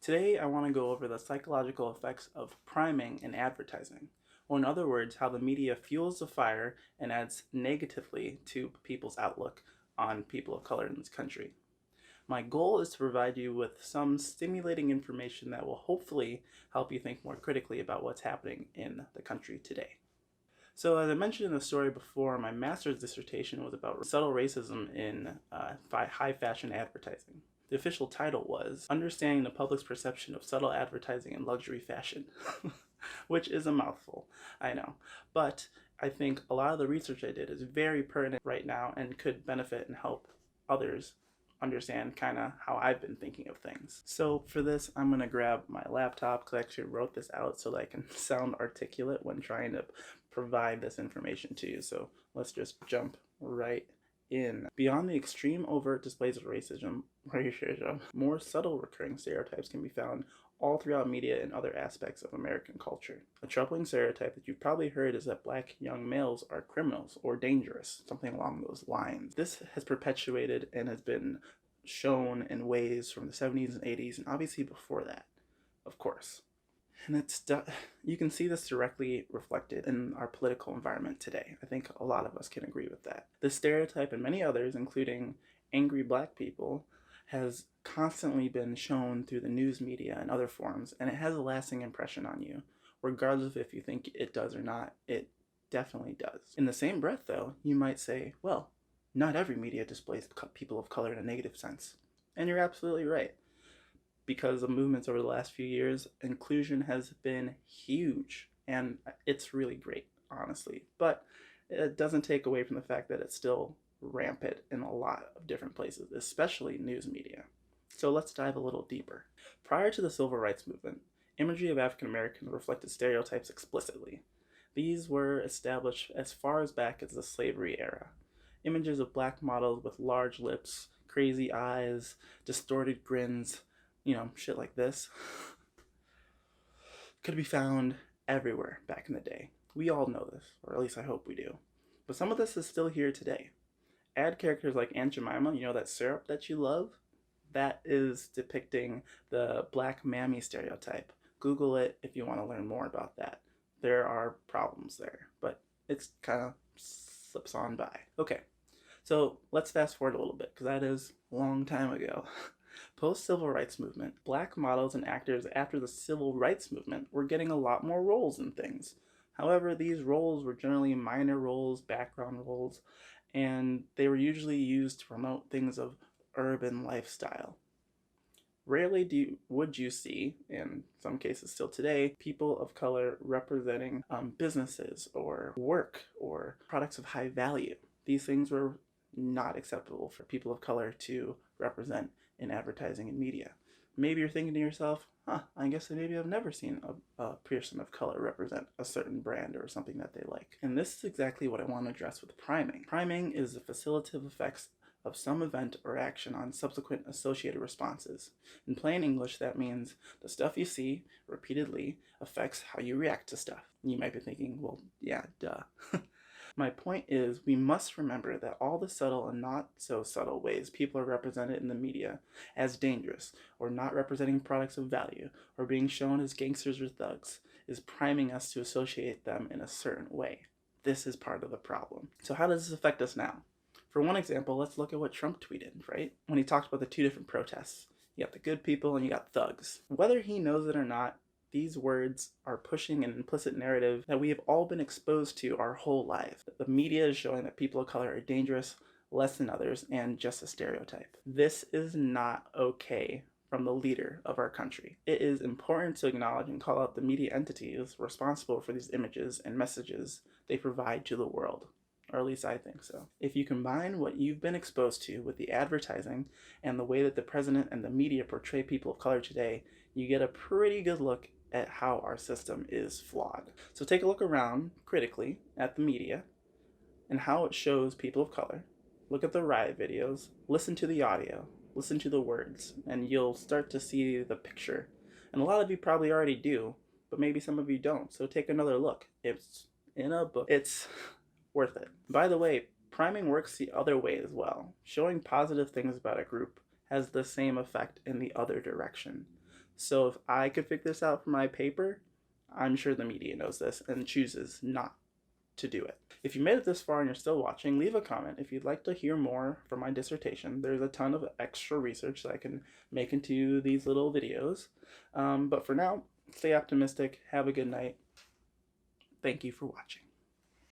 Today, I want to go over the psychological effects of priming in advertising, or in other words, how the media fuels the fire and adds negatively to people's outlook on people of color in this country. My goal is to provide you with some stimulating information that will hopefully help you think more critically about what's happening in the country today. So, as I mentioned in the story before, my master's dissertation was about subtle racism in high fashion advertising. The official title was Understanding the Public's Perception of Subtle Advertising in Luxury Fashion, which is a mouthful, I know. But I think a lot of the research I did is very pertinent right now and could benefit and help others understand kind of how I've been thinking of things. So for this, I'm going to grab my laptop because I actually wrote this out so that I can sound articulate when trying to provide this information to you. So let's just jump right in. Beyond the extreme overt displays of racism, more subtle recurring stereotypes can be found all throughout media and other aspects of American culture. A troubling stereotype that you've probably heard is that black young males are criminals or dangerous, something along those lines. This has perpetuated and has been shown in ways from the 70s and 80s, and obviously before that, of course. And you can see this directly reflected in our political environment today. I think a lot of us can agree with that. This stereotype and many others, including angry black people, has constantly been shown through the news media and other forms, and it has a lasting impression on you. Regardless of if you think it does or not, it definitely does. In the same breath, though, you might say, well, not every media displays people of color in a negative sense. And you're absolutely right. Because of movements over the last few years, inclusion has been huge, and it's really great, honestly. But it doesn't take away from the fact that it's still rampant in a lot of different places, especially news media. So let's dive a little deeper. Prior to the Civil Rights Movement, imagery of African Americans reflected stereotypes explicitly. These were established as far as back as the slavery era. Images of black models with large lips, crazy eyes, distorted grins, shit like this, could be found everywhere back in the day. We all know this, or at least I hope we do. But some of this is still here today. Add characters like Aunt Jemima, that syrup that you love? That is depicting the black mammy stereotype. Google it if you want to learn more about that. There are problems there, but it's kind of slips on by. Okay, so let's fast forward a little bit, because that is a long time ago. Post-Civil Rights Movement, black models and actors after the Civil Rights Movement were getting a lot more roles in things. However, these roles were generally minor roles, background roles, and they were usually used to promote things of urban lifestyle. Rarely would you see, in some cases still today, people of color representing businesses or work or products of high value. These things were not acceptable for people of color to represent in advertising and media. Maybe you're thinking to yourself, I guess maybe I've never seen a person of color represent a certain brand or something that they like. And this is exactly what I want to address with priming. Priming is the facilitative effects of some event or action on subsequent associated responses. In plain English, that means the stuff you see repeatedly affects how you react to stuff. You might be thinking, well, yeah, duh. My point is, we must remember that all the subtle and not so subtle ways people are represented in the media as dangerous, or not representing products of value, or being shown as gangsters or thugs, is priming us to associate them in a certain way. This is part of the problem. So how does this affect us now? For one example, let's look at what Trump tweeted, right? When he talked about the two different protests. You got the good people and you got thugs. Whether he knows it or not, these words are pushing an implicit narrative that we have all been exposed to our whole life. The media is showing that people of color are dangerous, less than others, and just a stereotype. This is not okay from the leader of our country. It is important to acknowledge and call out the media entities responsible for these images and messages they provide to the world. Or at least I think so. If you combine what you've been exposed to with the advertising and the way that the president and the media portray people of color today, you get a pretty good look at how our system is flawed. So take a look around critically at the media and how it shows people of color. Look at the riot videos, listen to the audio, listen to the words, and you'll start to see the picture. And a lot of you probably already do, but maybe some of you don't. So take another look. It's in a book. It's worth it. By the way, priming works the other way as well. Showing positive things about a group has the same effect in the other direction. So if I could figure this out for my paper, I'm sure the media knows this and chooses not to do it. If you made it this far and you're still watching, leave a comment. If you'd like to hear more from my dissertation, there's a ton of extra research that I can make into these little videos. But for now, stay optimistic, have a good night. Thank you for watching.